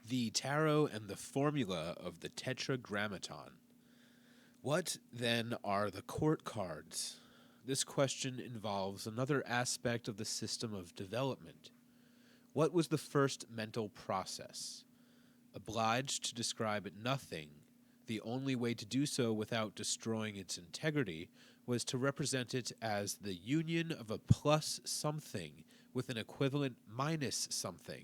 The tarot and the formula of the Tetragrammaton. What, then, are the court cards? This question involves another aspect of the system of development. What was the first mental process? Obliged to describe nothing, the only way to do so without destroying its integrity was to represent it as the union of a plus something with an equivalent minus something.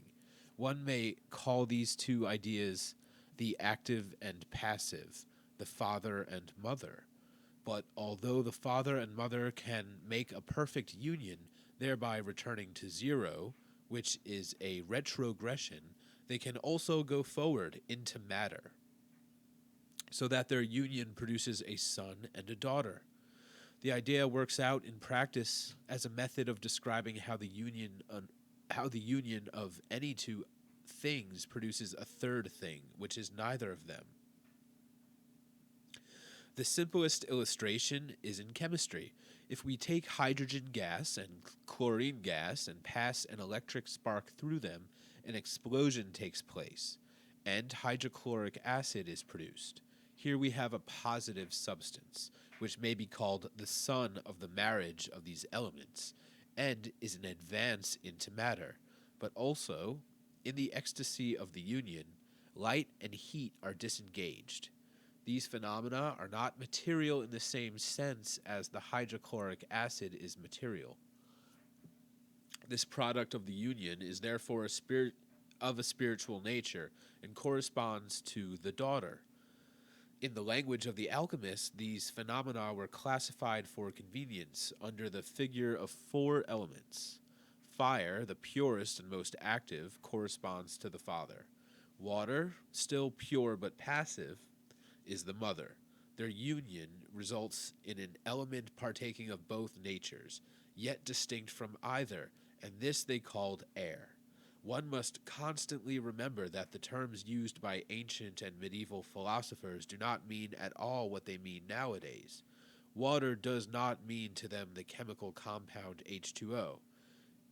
One may call these two ideas the active and passive, the father and mother. But although the father and mother can make a perfect union, thereby returning to zero, which is a retrogression, they can also go forward into matter, so that their union produces a son and a daughter. The idea works out in practice as a method of describing how the union of any two things produces a third thing, which is neither of them. The simplest illustration is in chemistry. If we take hydrogen gas and chlorine gas and pass an electric spark through them, an explosion takes place, and hydrochloric acid is produced. Here we have a positive substance, which may be called the son of the marriage of these elements, and is an advance into matter. But also, in the ecstasy of the union, light and heat are disengaged. These phenomena are not material in the same sense as the hydrochloric acid is material. This product of the union is therefore of a spiritual nature and corresponds to the daughter. In the language of the alchemists, these phenomena were classified for convenience under the figure of 4 elements. Fire, the purest and most active, corresponds to the father. Water, still pure but passive, is the mother. Their union results in an element partaking of both natures, yet distinct from either, and this they called air. One must constantly remember that the terms used by ancient and medieval philosophers do not mean at all what they mean nowadays. Water does not mean to them the chemical compound H2O.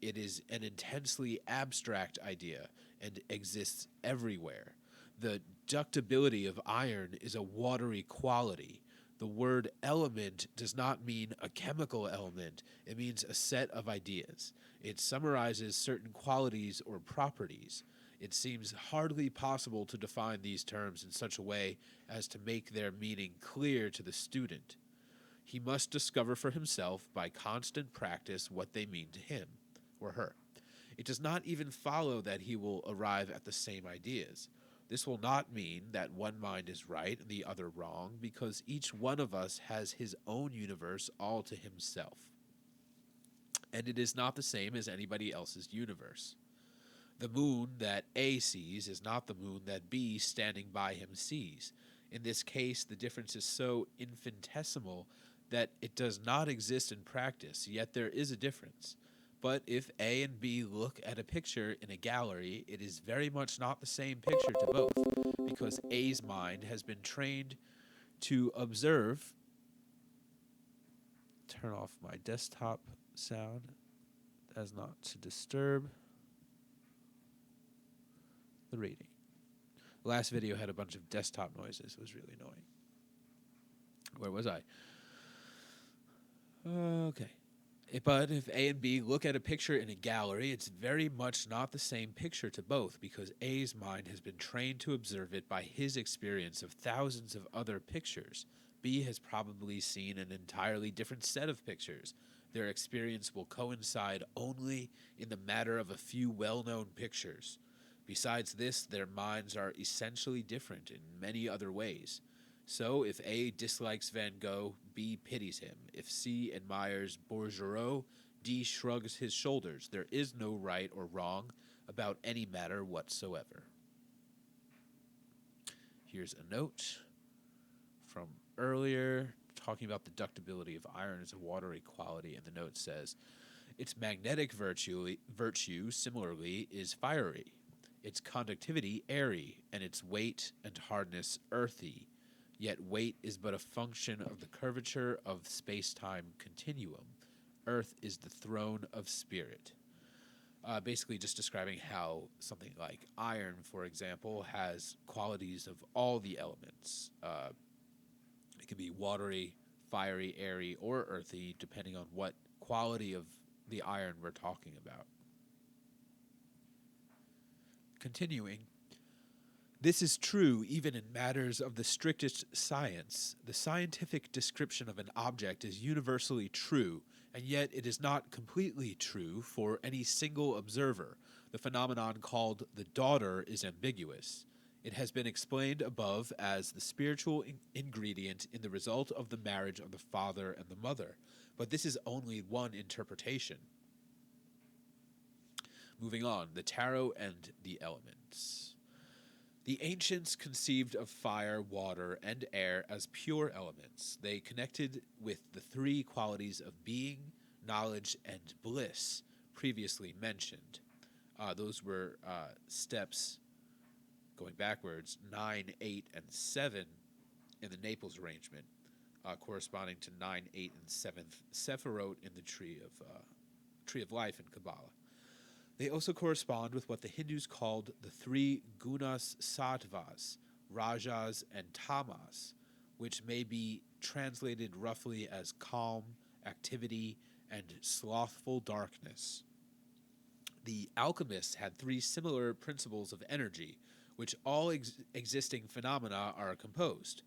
It is an intensely abstract idea and exists everywhere. The ductility of iron is a watery quality. The word element does not mean a chemical element. It means a set of ideas. It summarizes certain qualities or properties. It seems hardly possible to define these terms in such a way as to make their meaning clear to the student. He must discover for himself by constant practice what they mean to him or her. It does not even follow that he will arrive at the same ideas. This will not mean that one mind is right and the other wrong, because each one of us has his own universe all to himself. And it is not the same as anybody else's universe. The moon that A sees is not the moon that B standing by him sees. In this case, the difference is so infinitesimal that it does not exist in practice, yet there is a difference. But if A and B look at a picture in a gallery, it is very much not the same picture to both, because A's mind has been trained to observe. Turn off my desktop sound as not to disturb the reading. The last video had a bunch of desktop noises. It was really annoying. Where was I? Okay. But if A and B look at a picture in a gallery, it's very much not the same picture to both, because A's mind has been trained to observe it by his experience of thousands of other pictures. B has probably seen an entirely different set of pictures. Their experience will coincide only in the matter of a few well-known pictures. Besides this, their minds are essentially different in many other ways. So, if A dislikes Van Gogh, B pities him. If C admires Bouguereau, D shrugs his shoulders. There is no right or wrong about any matter whatsoever. Here's a note from earlier talking about the ductility of iron as a watery quality, and the note says, its magnetic virtue similarly is fiery, its conductivity airy, and its weight and hardness earthy. Yet weight is but a function of the curvature of space-time continuum. Earth is the throne of spirit. basically just describing how something like iron, for example, has qualities of all the elements. It can be watery, fiery, airy, or earthy, depending on what quality of the iron we're talking about. Continuing, this is true even in matters of the strictest science. The scientific description of an object is universally true, and yet it is not completely true for any single observer. The phenomenon called the daughter is ambiguous. It has been explained above as the spiritual ingredient in the result of the marriage of the father and the mother, but this is only one interpretation. Moving on, the tarot and the elements. The ancients conceived of fire, water, and air as pure elements. They connected with the three qualities of being, knowledge, and bliss previously mentioned. Those were steps going backwards, 9, 8, and 7 in the Naples arrangement, corresponding to 9, 8, and 7th Sephiroth in the Tree of Life in Kabbalah. They also correspond with what the Hindus called the three gunas sattvas, rajas, and tamas, which may be translated roughly as calm, activity, and slothful darkness. The alchemists had three similar principles of energy, which all existing phenomena are composed,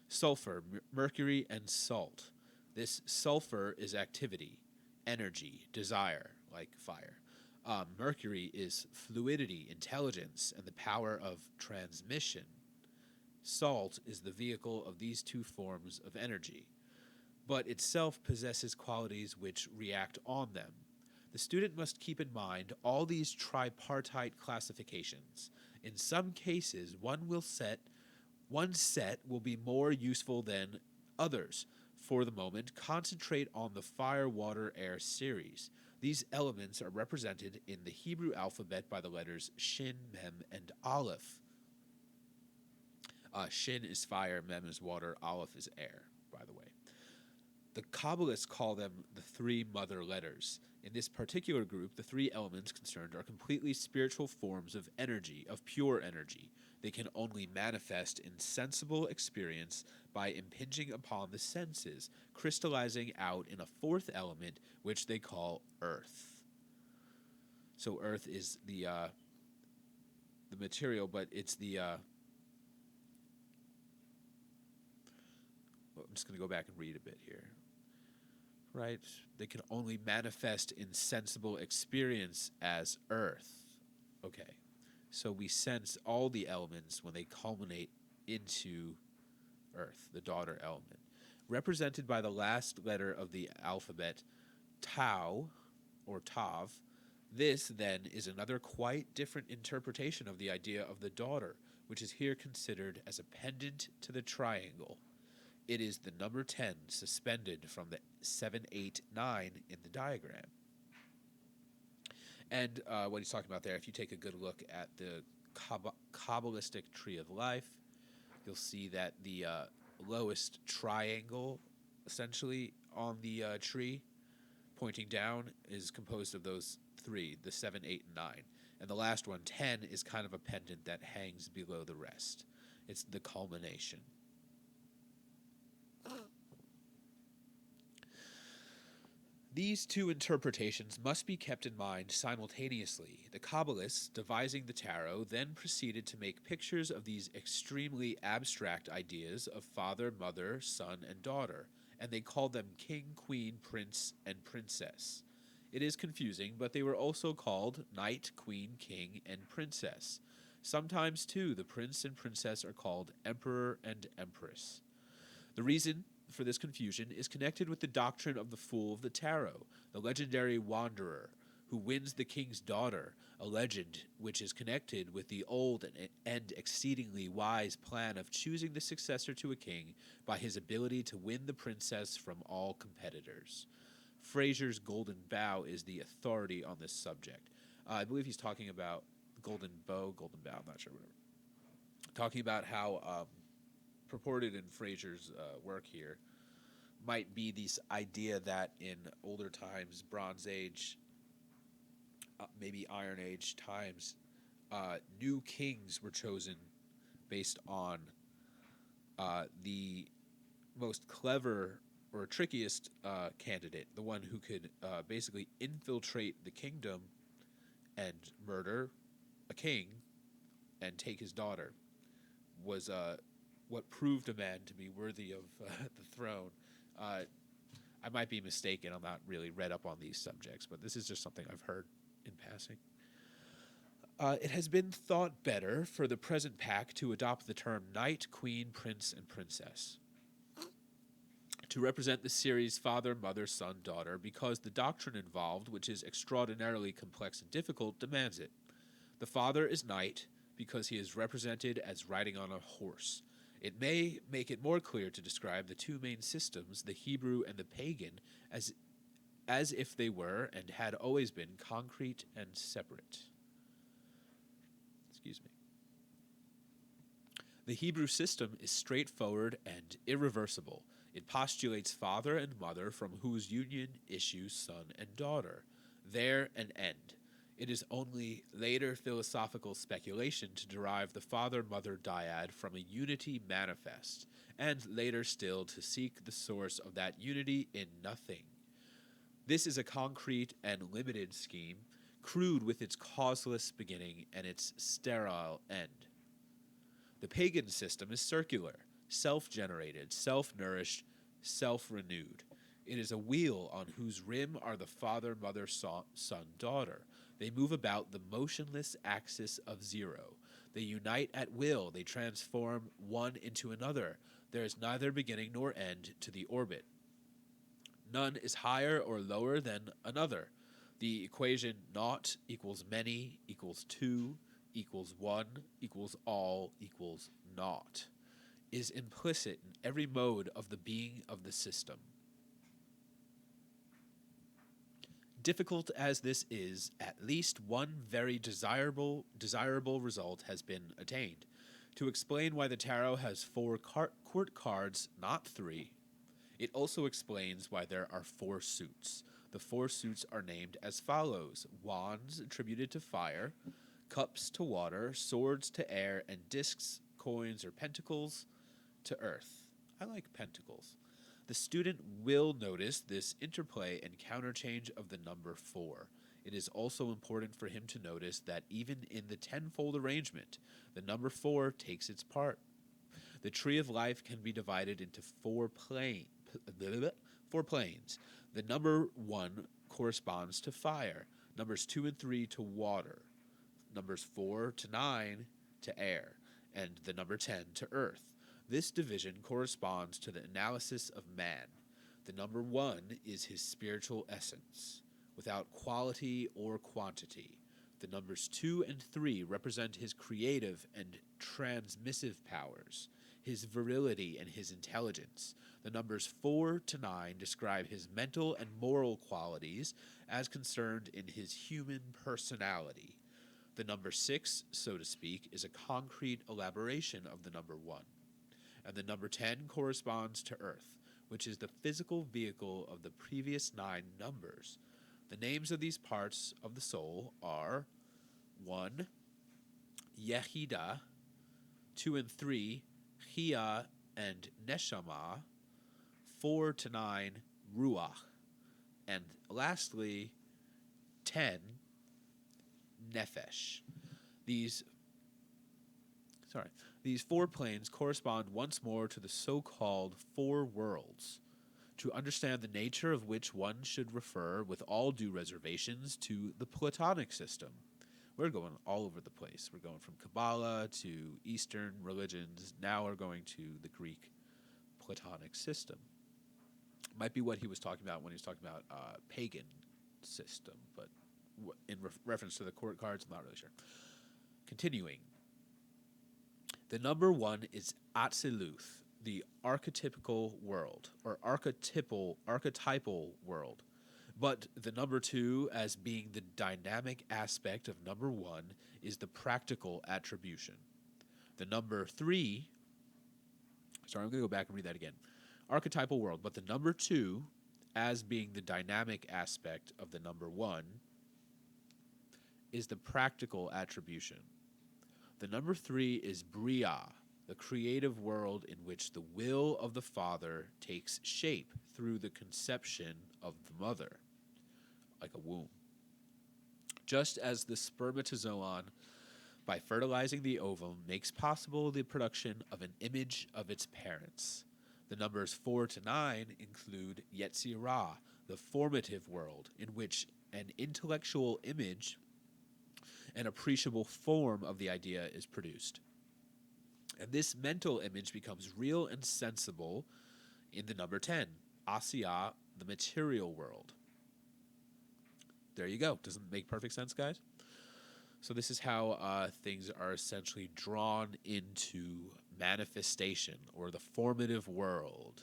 sulfur, mercury, and salt. This sulfur is activity, energy, desire, like fire. Mercury is fluidity, intelligence, and the power of transmission. Salt is the vehicle of these two forms of energy, but itself possesses qualities which react on them. The student must keep in mind all these tripartite classifications. In some cases, one set will be more useful than others. For the moment, concentrate on the fire, water, air series. These elements are represented in the Hebrew alphabet by the letters Shin, Mem, and Aleph. Shin is fire, Mem is water, Aleph is air, by the way. The Kabbalists call them the three mother letters. In this particular group, the three elements concerned are completely spiritual forms of energy, of pure energy. They can only manifest in sensible experience by impinging upon the senses, crystallizing out in a fourth element, which they call earth. So earth is the material, but it's the... I'm just going to go back and read a bit here. Right? They can only manifest in sensible experience as earth. Okay. So we sense all the elements when they culminate into earth, the daughter element. Represented by the last letter of the alphabet, tau, or tav, this, then, is another quite different interpretation of the idea of the daughter, which is here considered as a pendant to the triangle. It is the number 10 suspended from the 7, 8, 9 in the diagram. And what he's talking about there, if you take a good look at the Kabbalistic Tree of Life, you'll see that the lowest triangle, essentially, on the tree, pointing down, is composed of those three, the 7, 8, and 9. And the last one, 10, is kind of a pendant that hangs below the rest. It's the culmination. These two interpretations must be kept in mind simultaneously. The Kabbalists, devising the tarot, then proceeded to make pictures of these extremely abstract ideas of father, mother, son, and daughter, and they called them king, queen, prince, and princess. It is confusing, but they were also called knight, queen, king, and princess. Sometimes, too, the prince and princess are called emperor and empress. The reason for this confusion is connected with the doctrine of the Fool of the Tarot, the legendary wanderer who wins the king's daughter, a legend which is connected with the old and exceedingly wise plan of choosing the successor to a king by his ability to win the princess from all competitors. Fraser's Golden Bough is the authority on this subject. I believe he's talking about Golden Bow, Golden Bough, I'm not sure, whatever. Talking about how... purported in Fraser's work here, might be this idea that in older times, Bronze Age, maybe Iron Age times, new kings were chosen based on the most clever or trickiest candidate, the one who could basically infiltrate the kingdom and murder a king and take his daughter, was what proved a man to be worthy of the throne. I might be mistaken. I'm not really read up on these subjects, but this is just something I've heard in passing. It has been thought better for the present pack to adopt the term knight, queen, prince, and princess to represent the series father, mother, son, daughter, because the doctrine involved, which is extraordinarily complex and difficult, demands it. The father is knight because he is represented as riding on a horse. It may make it more clear to describe the two main systems, the Hebrew and the pagan, as if they were and had always been concrete and separate. Excuse me. The Hebrew system is straightforward and irreversible. It postulates father and mother from whose union issues son and daughter. There an end. It is only later philosophical speculation to derive the father-mother dyad from a unity manifest, and later still to seek the source of that unity in nothing. This is a concrete and limited scheme, crude with its causeless beginning and its sterile end. The pagan system is circular, self-generated, self-nourished, self-renewed. It is a wheel on whose rim are the father, mother, son, daughter. They move about the motionless axis of zero. They unite at will. They transform one into another. There is neither beginning nor end to the orbit. None is higher or lower than another. The equation naught equals many equals two equals one equals all equals naught is implicit in every mode of the being of the system. Difficult as this is, at least one very desirable result has been attained. To explain why the tarot has 4 court cards, not 3, it also explains why there are 4 suits. The 4 suits are named as follows: wands attributed to fire, cups to water, swords to air, and discs, coins, or pentacles to earth. I like pentacles. The student will notice this interplay and counterchange of the number 4. It is also important for him to notice that even in the tenfold arrangement, the number 4 takes its part. The tree of life can be divided into 4 planes. The number 1 corresponds to fire, numbers 2 and 3 to water, numbers 4 to 9 to air, and the number 10 to earth. This division corresponds to the analysis of man. The number 1 is his spiritual essence, without quality or quantity. The numbers 2 and 3 represent his creative and transmissive powers, his virility and his intelligence. The numbers 4 to 9 describe his mental and moral qualities as concerned in his human personality. The number 6, so to speak, is a concrete elaboration of the number 1. And the number 10 corresponds to Earth, which is the physical vehicle of the previous 9 numbers. The names of these parts of the soul are 1, Yehida, 2 and 3, Chia and Neshama, 4 to 9, Ruach, and lastly, 10, Nefesh. These 4 planes correspond once more to the so-called 4 worlds, to understand the nature of which one should refer, with all due reservations, to the Platonic system. We're going all over the place. We're going from Kabbalah to Eastern religions. Now we're going to the Greek Platonic system. Might be what he was talking about when he was talking about pagan system, but in reference to the court cards, I'm not really sure. Continuing. The number 1 is Atziluth, the archetypical world, or archetypal world. But the number 2, as being the dynamic aspect of number 1, is the practical attribution. The number 3, I'm going to go back and read that again. archetypal world. But the number 2, as being the dynamic aspect of the number 1, is the practical attribution. The number 3 is Bria, the creative world in which the will of the Father takes shape through the conception of the mother, like a womb. Just as the spermatozoon, by fertilizing the ovum, makes possible the production of an image of its parents. The numbers 4 to 9 include Yetzirah, the formative world, in which an intellectual image, an appreciable form of the idea, is produced. And this mental image becomes real and sensible in the number 10, Asiya, the material world. There you go. Doesn't it make perfect sense, guys? So this is how things are essentially drawn into manifestation, or the formative world.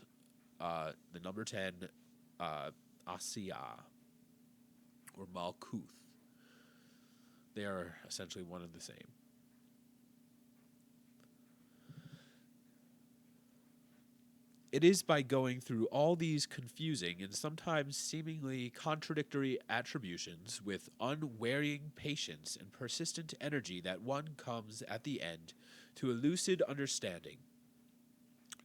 The number 10, Asiya, or Malkuth. They are essentially one and the same. It is by going through all these confusing and sometimes seemingly contradictory attributions with unwearying patience and persistent energy that one comes at the end to a lucid understanding,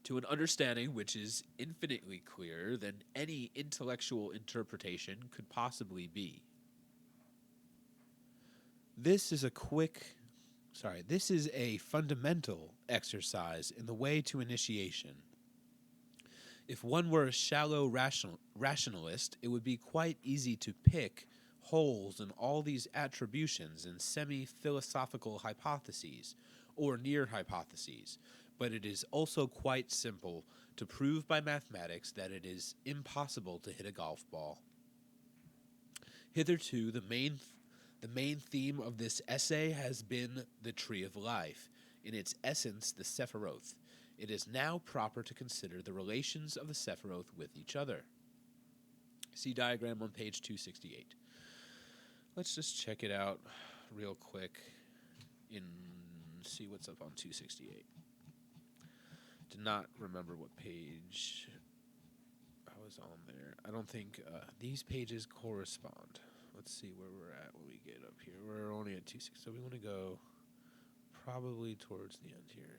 to an understanding which is infinitely clearer than any intellectual interpretation could possibly be. This is a fundamental exercise in the way to initiation. If one were a shallow rationalist, it would be quite easy to pick holes in all these attributions and semi-philosophical hypotheses, or near hypotheses, but it is also quite simple to prove by mathematics that it is impossible to hit a golf ball. Hitherto, the main theme of this essay has been the Tree of Life, in its essence the Sephiroth. It is now proper to consider the relations of the Sephiroth with each other. See diagram on page 268. Let's just check it out real quick and see what's up on 268. Did not remember what page I was on there. I don't think these pages correspond. Let's see where we're at when we get up here. We're only at 260, so we want to go probably towards the end here.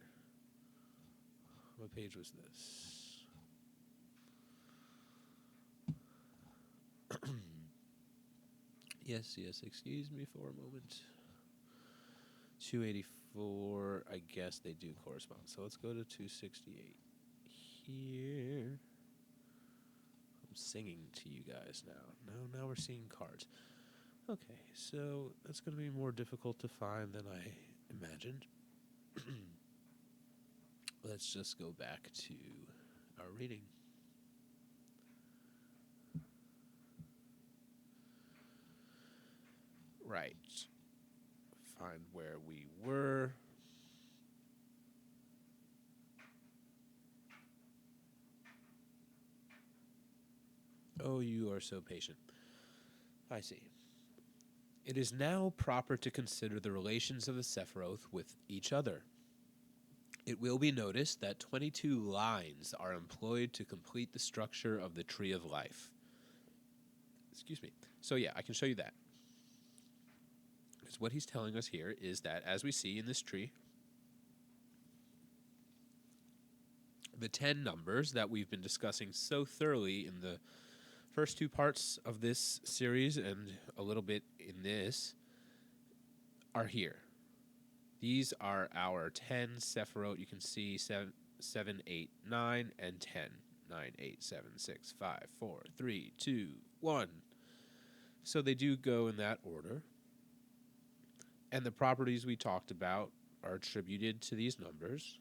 What page was this? Yes, excuse me for a moment. 284, I guess they do correspond. So let's go to 268 here. I'm singing to you guys now. No, now we're seeing cards. Okay, so that's going to be more difficult to find than I imagined. Let's just go back to our reading. Right. Find where we were. Oh, you are so patient. I see. It is now proper to consider the relations of the Sephiroth with each other. It will be noticed that 22 lines are employed to complete the structure of the Tree of Life. Excuse me. So yeah, I can show you that. Because what he's telling us here is that, as we see in this tree, the 10 numbers that we've been discussing so thoroughly in the first 2 parts of this series and a little bit in this are here. These are our 10 Sephiroth. You can see 7, 8, 9, and 10. 9, 8, 7, 6, 5, 4, 3, 2, 1. So they do go in that order. And the properties we talked about are attributed to these numbers.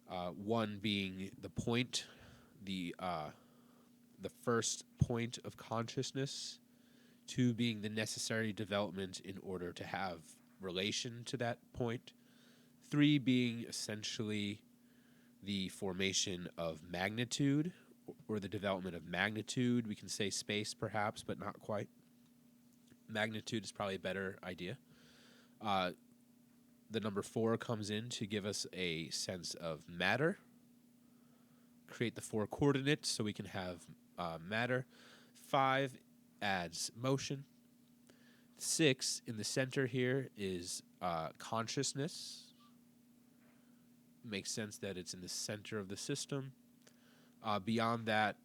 1 being the point, the first point of consciousness. 2 being the necessary development in order to have relation to that point. 3 being essentially the formation of magnitude, or the development of magnitude. We can say space perhaps, but not quite. Magnitude is probably a better idea. The number 4 comes in to give us a sense of matter, create the 4 coordinates so we can have matter. 5 adds motion. 6 in the center here is consciousness. Makes sense that it's in the center of the system. Beyond that,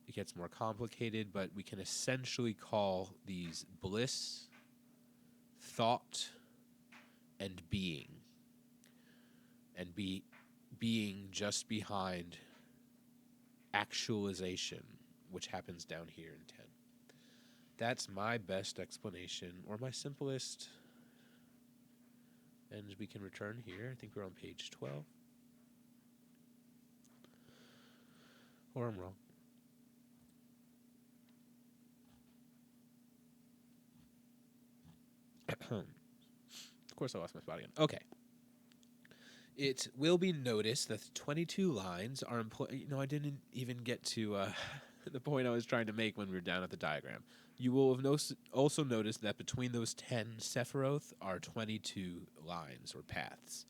it gets more complicated, but we can essentially call these bliss, thought, and being. And being just behind actualization, which happens down here in 10. That's my best explanation, or my simplest. And we can return here. I think we're on page 12. Or I'm wrong. Of course I lost my spot again. Okay. It will be noticed that the 22 lines are employed. I didn't even get to the point I was trying to make when we were down at the diagram. You will have also noticed that between those 10 Sephiroth are 22 lines or paths.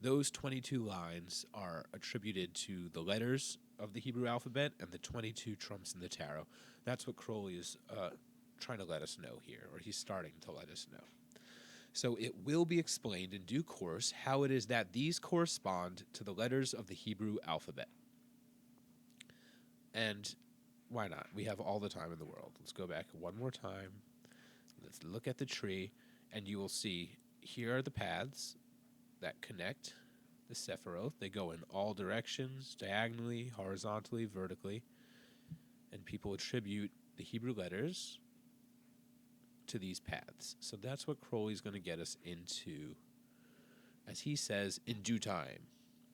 Those 22 lines are attributed to the letters of the Hebrew alphabet and the 22 trumps in the tarot. That's what Crowley is trying to let us know here, or he's starting to let us know. So it will be explained in due course how it is that these correspond to the letters of the Hebrew alphabet. And why not? We have all the time in the world. Let's go back one more time. Let's look at the tree, and you will see here are the paths that connect the Sephiroth. They go in all directions, diagonally, horizontally, vertically, and people attribute the Hebrew letters to these paths. So that's what Crowley's going to get us into, as he says, in due time.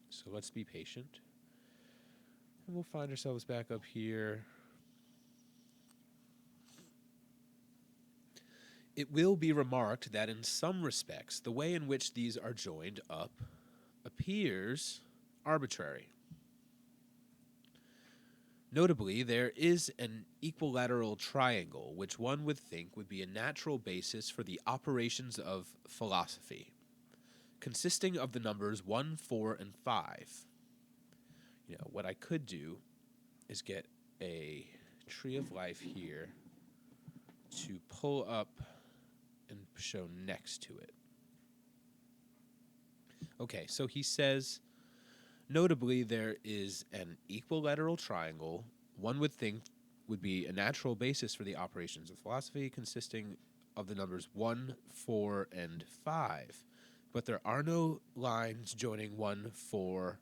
So let's be patient. And we'll find ourselves back up here. It will be remarked that in some respects, the way in which these are joined up appears arbitrary. Notably, there is an equilateral triangle, which one would think would be a natural basis for the operations of philosophy, consisting of the numbers 1, 4, and 5. What I could do is get a tree of life here to pull up and show next to it. Okay, so he says, notably, there is an equilateral triangle, one would think would be a natural basis for the operations of philosophy, consisting of the numbers 1, 4, and 5. But there are no lines joining 1 and 4,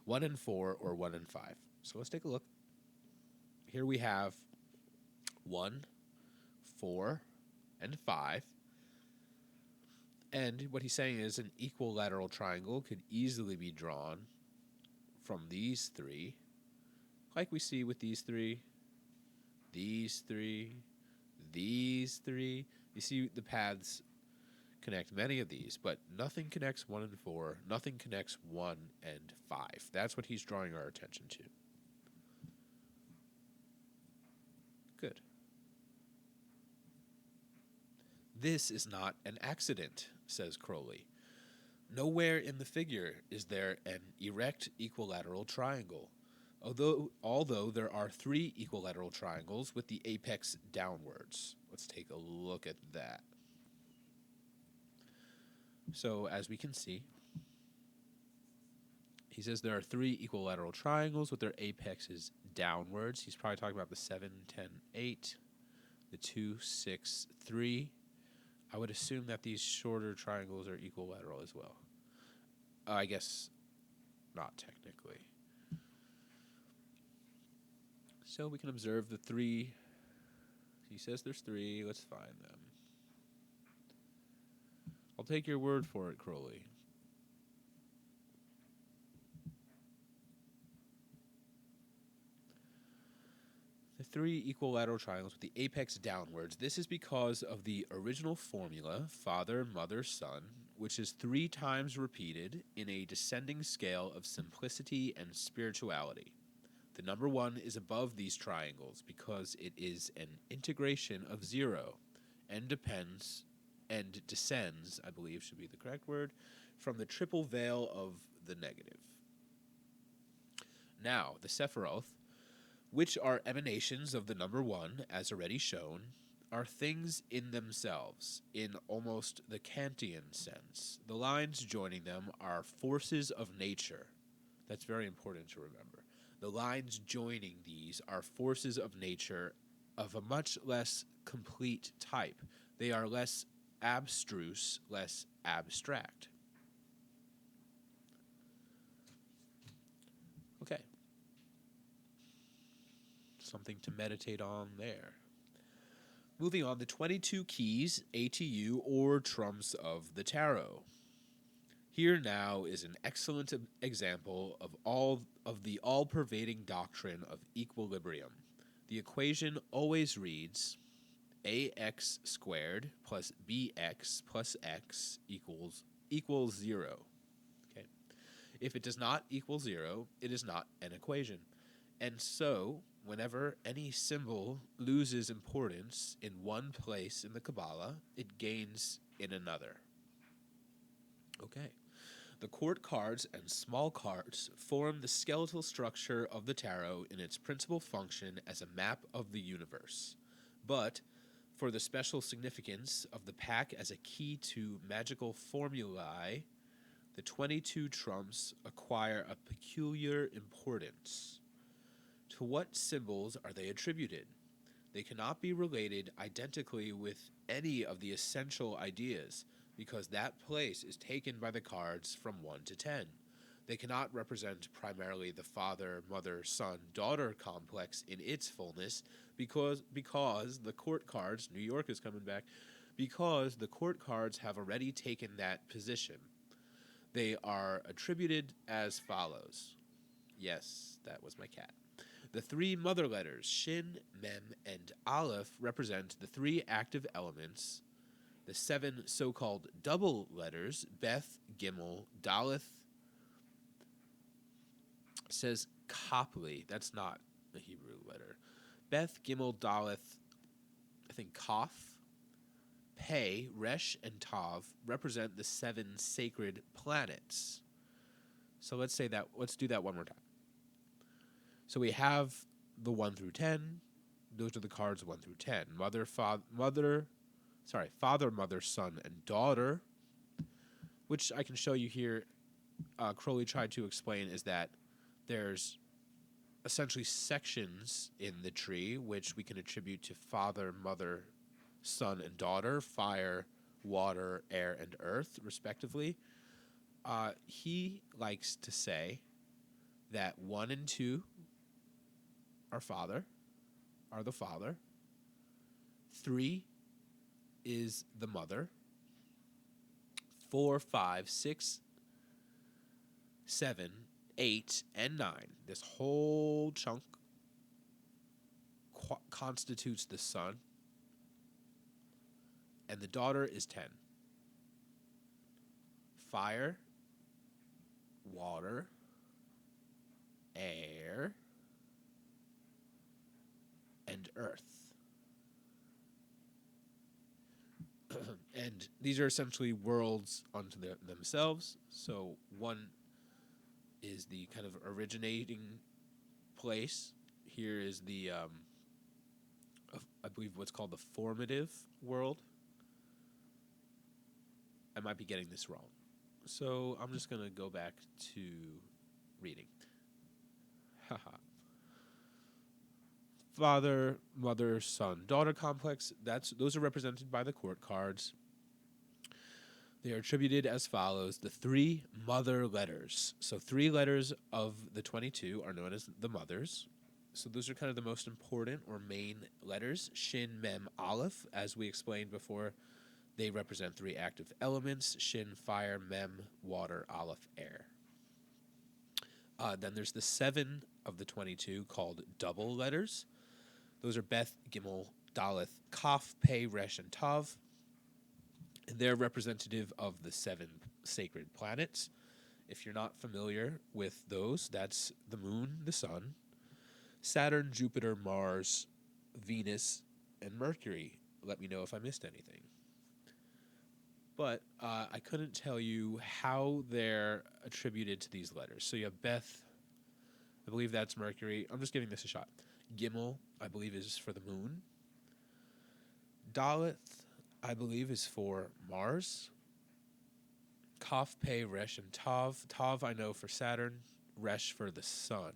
or 1 and 5. So let's take a look. Here we have 1, 4, and 5. And what he's saying is an equilateral triangle could easily be drawn from these 3, like we see with these 3, these 3, these 3. You see the paths connect many of these, but nothing connects 1 and 4, nothing connects 1 and 5. That's what he's drawing our attention to. Good. This is not an accident, says Crowley. Nowhere in the figure is there an erect equilateral triangle, although there are 3 equilateral triangles with the apex downwards. Let's take a look at that. So, as we can see, he says there are 3 equilateral triangles with their apexes downwards. He's probably talking about the 7, 10, 8, the 2, 6, 3. I would assume that these shorter triangles are equilateral as well. I guess not technically. So we can observe the 3. He says there's 3. Let's find them. I'll take your word for it, Crowley. The 3 equilateral triangles with the apex downwards. This is because of the original formula, father, mother, son, which is 3 times repeated in a descending scale of simplicity and spirituality. The number 1 is above these triangles because it is an integration of 0 and descends, I believe should be the correct word, from the triple veil of the negative. Now, the Sephiroth, which are emanations of the number 1, as already shown, are things in themselves, in almost the Kantian sense. The lines joining them are forces of nature. That's very important to remember. The lines joining these are forces of nature of a much less complete type. They are less abstruse, less abstract. Okay. Something to meditate on there. Moving on, the 22 keys, ATU, or trumps of the tarot. Here now is an excellent example of the all-pervading doctrine of equilibrium. The equation always reads ax squared plus bx plus x equals 0. Okay. If it does not equal 0, it is not an equation. And so, whenever any symbol loses importance in one place in the Kabbalah, it gains in another. Okay. The court cards and small cards form the skeletal structure of the tarot in its principal function as a map of the universe. But, for the special significance of the pack as a key to magical formulae, the 22 trumps acquire a peculiar importance. To what symbols are they attributed? They cannot be related identically with any of the essential ideas, because that place is taken by the cards from 1 to 10. They cannot represent primarily the father, mother, son, daughter complex in its fullness, because the court cards, New York is coming back, because the court cards have already taken that position. They are attributed as follows. Yes, that was my cat. The 3 mother letters, Shin, Mem, and Aleph, represent the 3 active elements. The 7 so-called double letters, Beth, Gimel, Daleth, says Kapli. That's not a Hebrew letter. Beth, Gimel, Daleth, I think Kaf, Pei, Resh, and Tav represent the 7 sacred planets. So let's do that one more time. So we have the 1 through 10. Those are the cards 1 through 10. Father, mother, son, and daughter, which I can show you here. Crowley tried to explain is that there's essentially sections in the tree which we can attribute to father, mother, son, and daughter, fire, water, air, and earth, respectively. He likes to say that 1 and 2 are the father. 3 is the mother. 4, 5, 6, 7, 8, and 9. This whole chunk constitutes the son. And the daughter is 10. Fire, water, air, and earth. And these are essentially worlds unto themselves. So 1 is the kind of originating place. Here is the, I believe what's called the formative world. I might be getting this wrong. So I'm just going to go back to reading. Haha. Father, mother, son, daughter complex. Those are represented by the court cards. They are attributed as follows: the 3 mother letters. So 3 letters of the 22 are known as the mothers. So those are kind of the most important or main letters. Shin, Mem, Aleph. As we explained before, they represent 3 active elements: Shin, fire; Mem, water; Aleph, air. Then there's the 7 of the 22 called double letters. Those are Beth, Gimel, Daleth, Kaf, Pei, Resh, and Tav. And they're representative of the 7 sacred planets. If you're not familiar with those, that's the moon, the sun, Saturn, Jupiter, Mars, Venus, and Mercury. Let me know if I missed anything. But I couldn't tell you how they're attributed to these letters. So you have Beth I believe that's Mercury. I'm just giving this a shot. Gimel, I believe, is for the moon. Daleth, I believe, is for Mars. Kaf, Pe, Resh, and Tav. Tav, I know, for Saturn. Resh for the sun.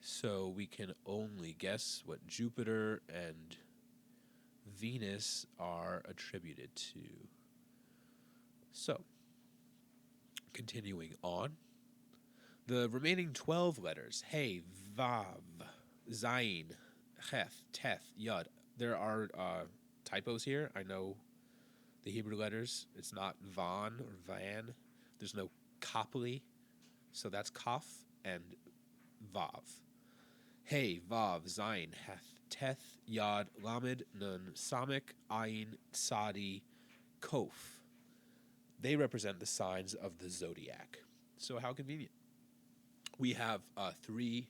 So we can only guess what Jupiter and Venus are attributed to. So, continuing on. The remaining 12 letters, Hey, Vav, Zayin, Heth, Teth, Yud. There are typos here. I know the Hebrew letters. It's not Van or Van. There's no Kapli. So that's Kaf and Vav. Hey, Vav, Zayin, Heth, Teth, Yad, Lamed, Nun, Samek, Ayin, Tsadi, Kof. They represent the signs of the zodiac. So how convenient. We have 3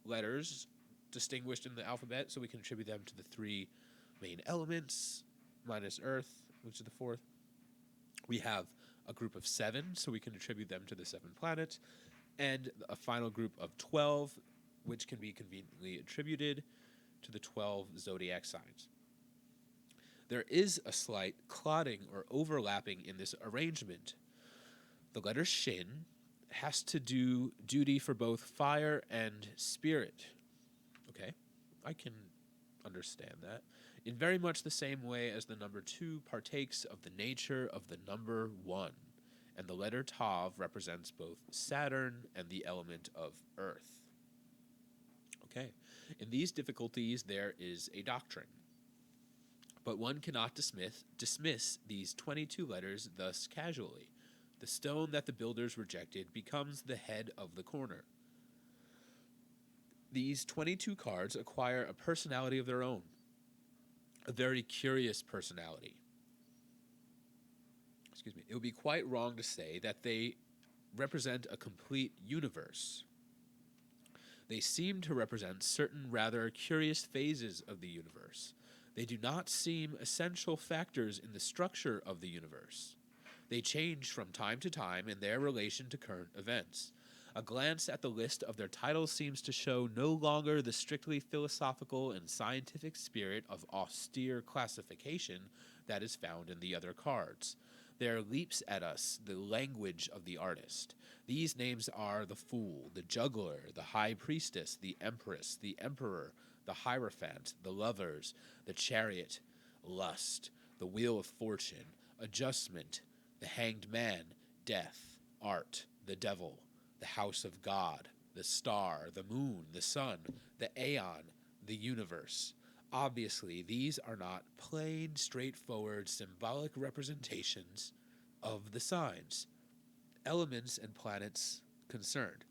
letters distinguished in the alphabet, so we can attribute them to the 3 main elements, minus Earth, which is the 4th. We have a group of 7, so we can attribute them to the 7 planets, and a final group of 12, which can be conveniently attributed to the 12 zodiac signs. There is a slight clotting or overlapping in this arrangement. The letter Shin has to do duty for both fire and spirit. Okay, I can understand that. In very much the same way as the number 2 partakes of the nature of the number 1, and the letter Tav represents both Saturn and the element of Earth. Okay, in these difficulties there is a doctrine, but one cannot dismiss these 22 letters thus casually. The stone that the builders rejected becomes the head of the corner. These 22 cards acquire a personality of their own, a very curious personality. Excuse me. It would be quite wrong to say that they represent a complete universe. They seem to represent certain rather curious phases of the universe. They do not seem essential factors in the structure of the universe. They change from time to time in their relation to current events. A glance at the list of their titles seems to show no longer the strictly philosophical and scientific spirit of austere classification that is found in the other cards. There leaps at us the language of the artist. These names are the Fool, the Juggler, the High Priestess, the Empress, the Emperor, the Hierophant, the Lovers, the Chariot, Lust, the Wheel of Fortune, Adjustment, the Hanged Man, Death, Art, the Devil, the House of God, the Star, the Moon, the Sun, the Aeon, the Universe. Obviously, these are not plain, straightforward, symbolic representations of the signs, elements, and planets concerned.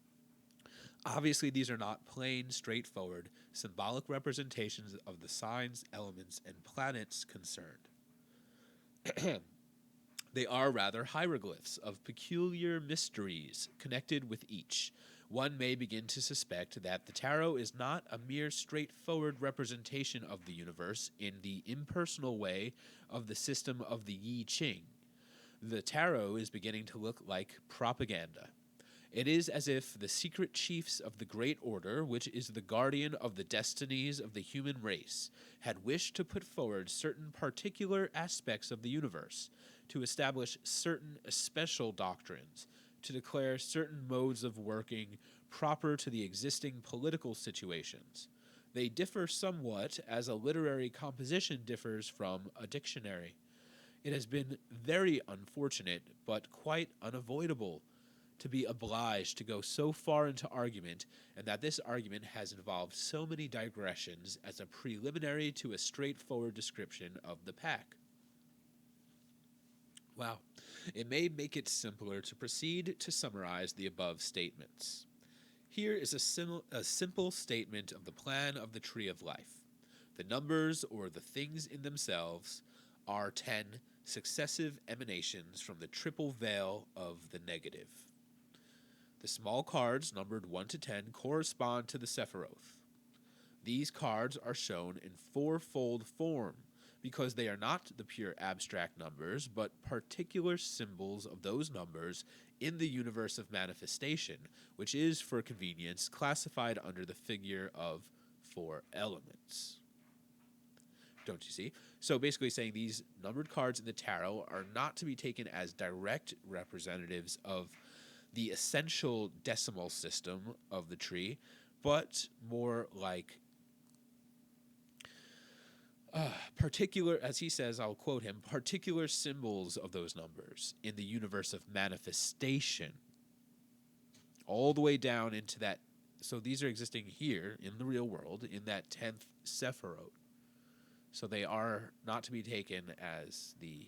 Obviously, these are not plain, straightforward, symbolic representations of the signs, elements, and planets concerned. They are rather hieroglyphs of peculiar mysteries connected with each. One may begin to suspect that the tarot is not a mere straightforward representation of the universe in the impersonal way of the system of the Yi Ching. The tarot is beginning to look like propaganda. It is as if the secret chiefs of the Great Order, which is the guardian of the destinies of the human race, had wished to put forward certain particular aspects of the universe, to establish certain especial doctrines, to declare certain modes of working proper to the existing political situations. They differ somewhat as a literary composition differs from a dictionary. It has been very unfortunate, but quite unavoidable, to be obliged to go so far into argument, and that this argument has involved so many digressions as a preliminary to a straightforward description of the pack. Wow. It may make it simpler to proceed to summarize the above statements. Here is a simple statement of the plan of the Tree of Life. The numbers, or the things in themselves, are 10 successive emanations from the triple veil of the negative. The small cards, numbered 1 to 10, correspond to the Sephiroth. These cards are shown in fourfold form, because they are not the pure abstract numbers, but particular symbols of those numbers in the universe of manifestation, which is, for convenience, classified under the figure of 4 elements. Don't you see? So basically saying these numbered cards in the tarot are not to be taken as direct representatives of the essential decimal system of the tree, but more like particular, as he says, I'll quote him, particular symbols of those numbers in the universe of manifestation, all the way down into that. So these are existing here in the real world in that 10th Sephiroth. So they are not to be taken as the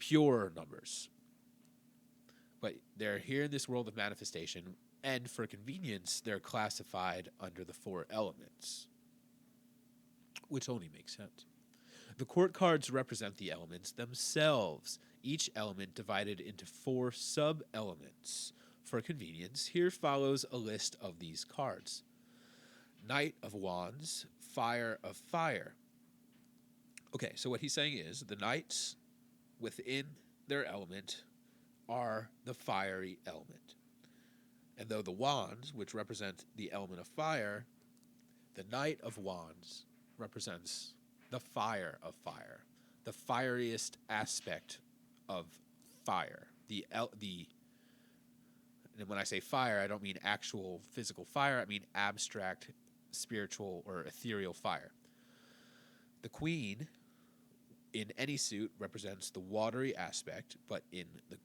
pure numbers, but they're here in this world of manifestation, and for convenience, they're classified under the 4 elements, which only makes sense. The court cards represent the elements themselves, each element divided into 4 sub-elements. For convenience, here follows a list of these cards. Knight of Wands, Fire of Fire. Okay, so what he's saying is the knights within their element are the fiery element. And though the wands, which represent the element of fire, the Knight of Wands represents the fire of fire, the fieriest aspect of fire. And when I say fire, I don't mean actual physical fire, I mean abstract, spiritual, or ethereal fire. The queen, in any suit, represents the watery aspect, but in the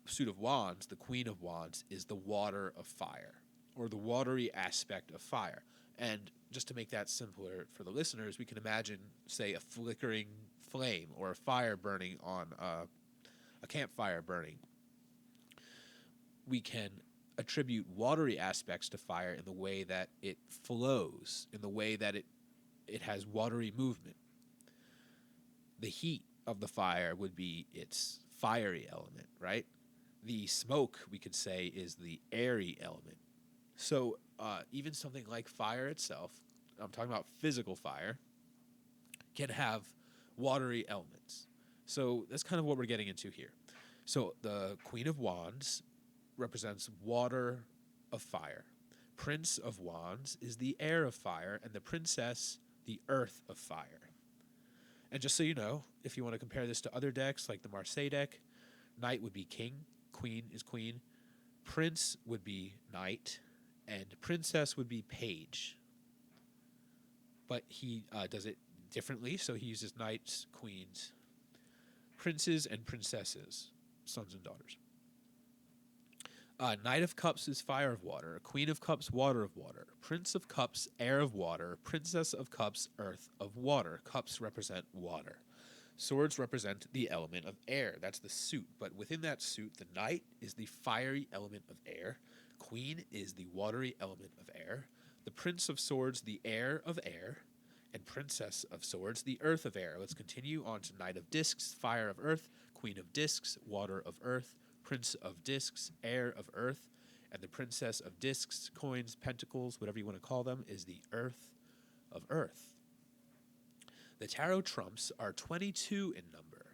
suit of wands, the Queen of Wands is the water of fire, or the watery aspect of fire. And just to make that simpler for the listeners, we can imagine, say, a flickering flame or a fire burning on a campfire burning. We can attribute watery aspects to fire in the way that it flows, in the way that it has watery movement. The heat of the fire would be its fiery element, right? The smoke, we could say, is the airy element. So even something like fire itself, I'm talking about physical fire, can have watery elements. So that's kind of what we're getting into here. So the Queen of Wands represents water of fire. Prince of Wands is the air of fire, and the princess, the earth of fire. And just so you know, if you want to compare this to other decks, like the Marseille deck, Knight would be king, queen is queen, prince would be knight, and princess would be page. But he does it differently, so he uses knights, queens, princes, and princesses, sons and daughters. Knight of Cups is fire of water, Queen of Cups, water of water, Prince of Cups, air of water, Princess of Cups, earth of water. Cups represent water. Swords represent the element of air. That's the suit. But within that suit, the Knight is the fiery element of air, Queen is the watery element of air, the Prince of Swords, the air of air, and Princess of Swords, the earth of air. Let's continue on to Knight of Discs, fire of earth, Queen of Discs, water of earth, Prince of Discs, air of earth, and the Princess of Discs, coins, pentacles, whatever you want to call them, is the earth of earth. The tarot trumps are 22 in number.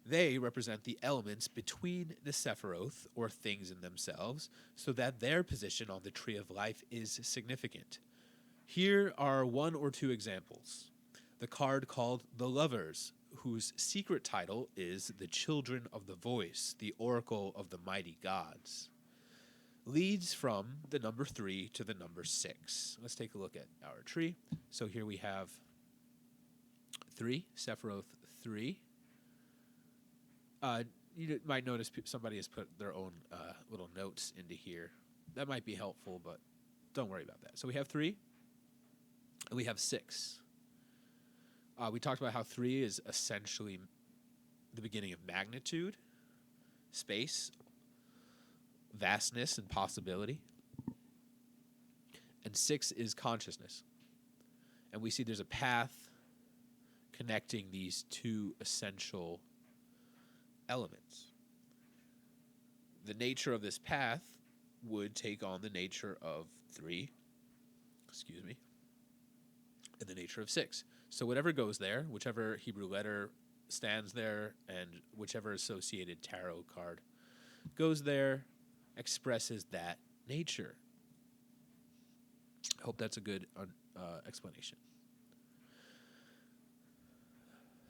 They represent the elements between the Sephiroth, or things in themselves, so that their position on the Tree of Life is significant. Here are 1 or 2 examples. The card called the Lovers, whose secret title is the Children of the Voice, the Oracle of the Mighty Gods, leads from the number 3 to the number 6. Let's take a look at our tree. So here we have 3, Sephiroth 3. You might notice somebody has put their own little notes into here. That might be helpful, but don't worry about that. So we have 3, and we have 6. We talked about how 3 is essentially the beginning of magnitude, space, vastness, and possibility. And 6 is consciousness. And we see there's a path connecting these 2 essential elements. The nature of this path would take on the nature of 3, and the nature of 6. So whatever goes there, whichever Hebrew letter stands there, and whichever associated tarot card goes there, expresses that nature. I hope that's a good explanation.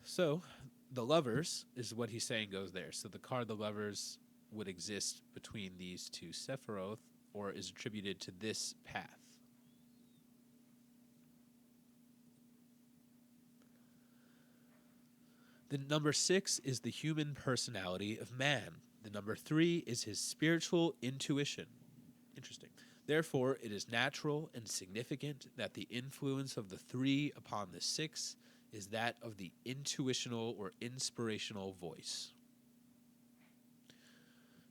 So the Lovers is what he's saying goes there. So the card the Lovers would exist between these two Sephiroth, or is attributed to this path. The number 6 is the human personality of man. The number 3 is his spiritual intuition. Interesting. Therefore, it is natural and significant that the influence of the 3 upon the 6 is that of the intuitional or inspirational voice.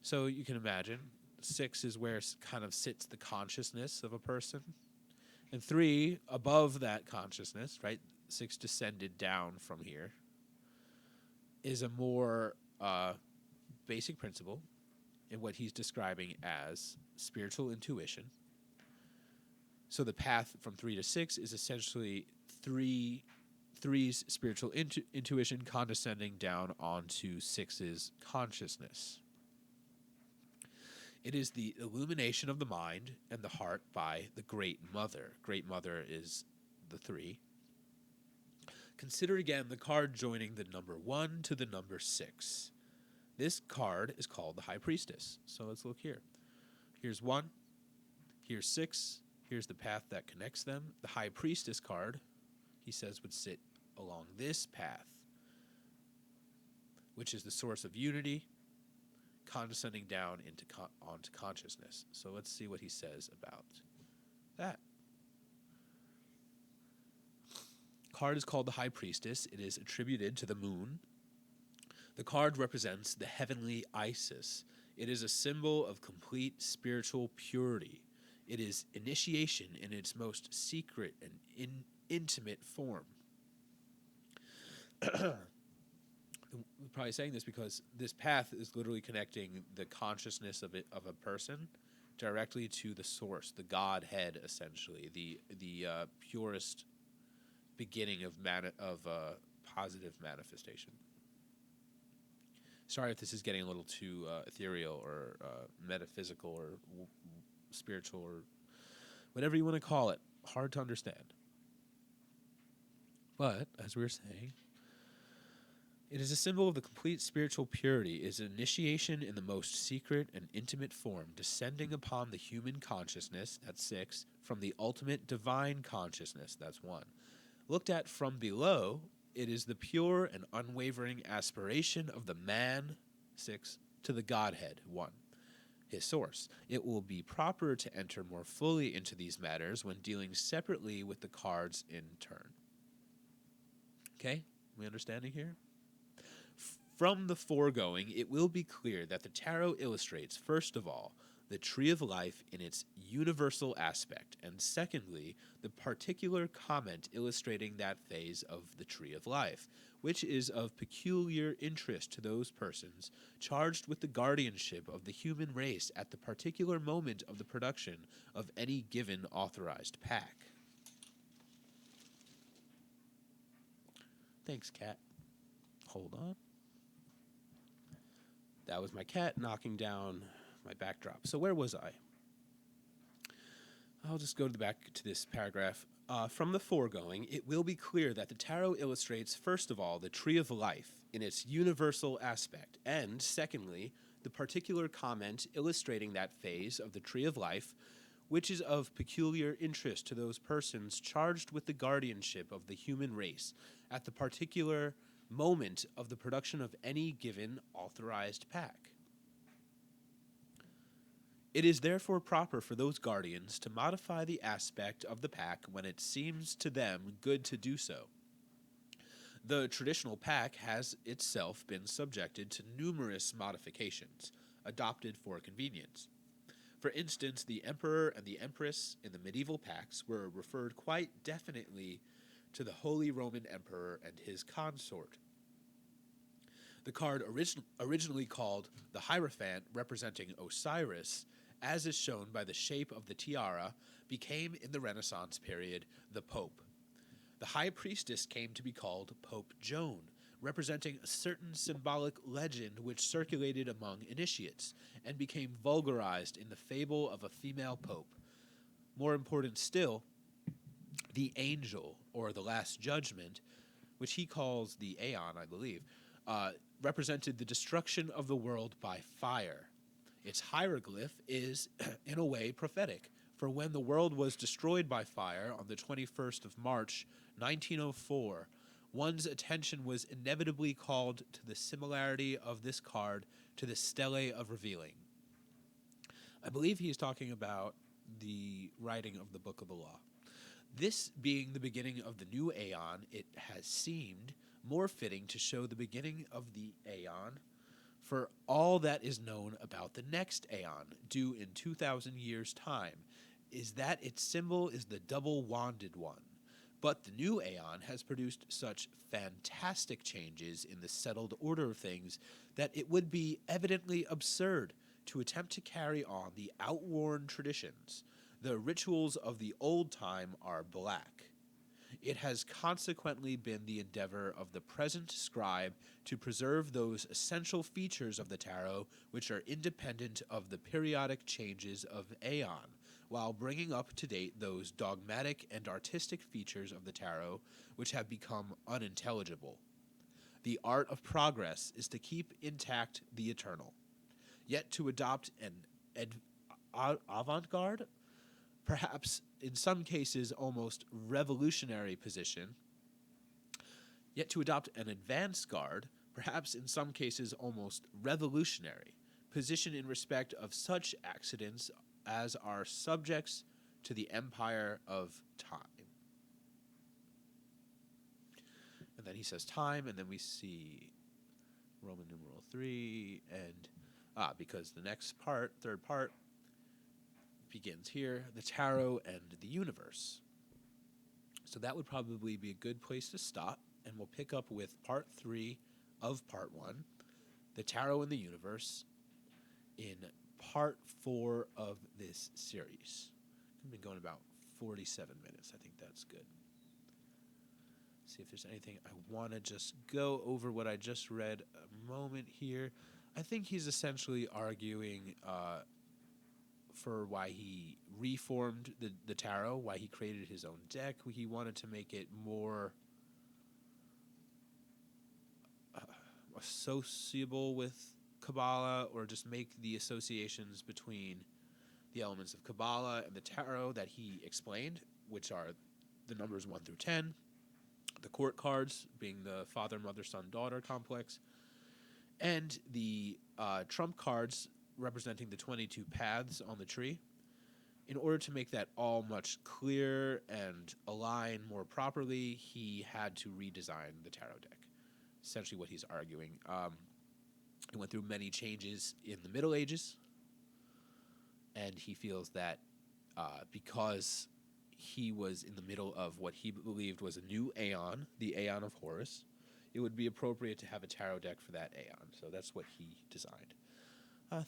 So you can imagine 6 is where kind of sits the consciousness of a person, and 3 above that consciousness, right? 6 descended down from here, is a more basic principle in what he's describing as spiritual intuition. So the path from 3 to 6 is essentially 3's spiritual intuition condescending down onto 6's consciousness. It is the illumination of the mind and the heart by the Great Mother. Great Mother is the 3. Consider again the card joining the number 1 to the number 6. This card is called the High Priestess. So let's look here. Here's 1. Here's 6. Here's the path that connects them. The High Priestess card, he says, would sit along this path, which is the source of unity, condescending down onto consciousness. So let's see what he says about that. Card is called the High Priestess. It is attributed to the moon. The card represents the heavenly Isis. It is a symbol of complete spiritual purity. It is initiation in its most secret and intimate form. I'm probably saying this because this path is literally connecting the consciousness of a person directly to the source, the Godhead, essentially, the purest beginning of positive manifestation. Sorry if this is getting a little too ethereal or metaphysical or spiritual or whatever you want to call it. Hard to understand. But, as we were saying, it is a symbol of the complete spiritual purity. It is an initiation in the most secret and intimate form, descending upon the human consciousness, that's 6, from the ultimate divine consciousness, that's 1. Looked at from below, it is the pure and unwavering aspiration of the man, 6, to the Godhead, 1, his source. It will be proper to enter more fully into these matters when dealing separately with the cards in turn. Okay, we understanding here? From the foregoing, it will be clear that the tarot illustrates, first of all, the tree of life in its universal aspect, and secondly, the particular comment illustrating that phase of the tree of life, which is of peculiar interest to those persons charged with the guardianship of the human race at the particular moment of the production of any given authorized pack. Thanks, cat. Hold on. That was my cat knocking down my backdrop. So where was I? I'll just go to the back to this paragraph. From the foregoing, it will be clear that the tarot illustrates, first of all, the tree of life in its universal aspect, and secondly, the particular comment illustrating that phase of the tree of life, which is of peculiar interest to those persons charged with the guardianship of the human race at the particular moment of the production of any given authorized pack. It is therefore proper for those guardians to modify the aspect of the pack when it seems to them good to do so. The traditional pack has itself been subjected to numerous modifications, adopted for convenience. For instance, the emperor and the empress in the medieval packs were referred quite definitely to the Holy Roman Emperor and his consort. The card originally called the Hierophant, representing Osiris, as is shown by the shape of the tiara, became in the Renaissance period the Pope. The High Priestess came to be called Pope Joan, representing a certain symbolic legend which circulated among initiates and became vulgarized in the fable of a female pope. More important still, the angel, or the Last Judgment, which he calls the Aeon, I believe, represented the destruction of the world by fire. Its hieroglyph is, in a way, prophetic, for when the world was destroyed by fire on the 21st of March, 1904, one's attention was inevitably called to the similarity of this card to the Stele of Revealing. I believe he is talking about the writing of the Book of the Law. This being the beginning of the new Aeon, it has seemed more fitting to show the beginning of the Aeon for all that is known about the next Aeon, due in 2,000 years' time, is that its symbol is the double-wanded one. But the new Aeon has produced such fantastic changes in the settled order of things that it would be evidently absurd to attempt to carry on the outworn traditions. The rituals of the old time are black. It has consequently been the endeavor of the present scribe to preserve those essential features of the tarot which are independent of the periodic changes of Aeon, while bringing up to date those dogmatic and artistic features of the tarot which have become unintelligible. The art of progress is to keep intact the eternal, yet to adopt an avant-garde, perhaps in some cases almost revolutionary position, yet to adopt an advanced guard, perhaps in some cases almost revolutionary position in respect of such accidents as are subjects to the empire of time. And then he says time, and then we see Roman numeral 3, and because the next part, third part, begins here, the tarot and the universe. So that would probably be a good place to stop, and we'll pick up with part 3 of part 1, the tarot and the universe, in part 4 of this series. I've been going about 47 minutes. I think that's good. See if there's anything I want to just go over what I just read a moment here. I think he's essentially arguing for why he reformed the tarot, why he created his own deck. He wanted to make it more associable with Kabbalah, or just make the associations between the elements of Kabbalah and the tarot that he explained, which are the numbers 1 through 10, the court cards being the father, mother, son, daughter complex, and the trump cards representing the 22 paths on the tree. In order to make that all much clearer and align more properly, he had to redesign the tarot deck. Essentially what he's arguing. He went through many changes in the Middle Ages, and he feels that because he was in the middle of what he believed was a new Aeon, the Aeon of Horus, it would be appropriate to have a tarot deck for that Aeon. So that's what he designed.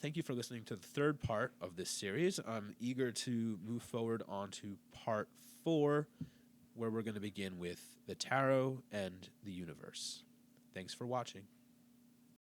Thank you for listening to the third part of this series. I'm eager to move forward on to part 4, where we're going to begin with the tarot and the universe. Thanks for watching.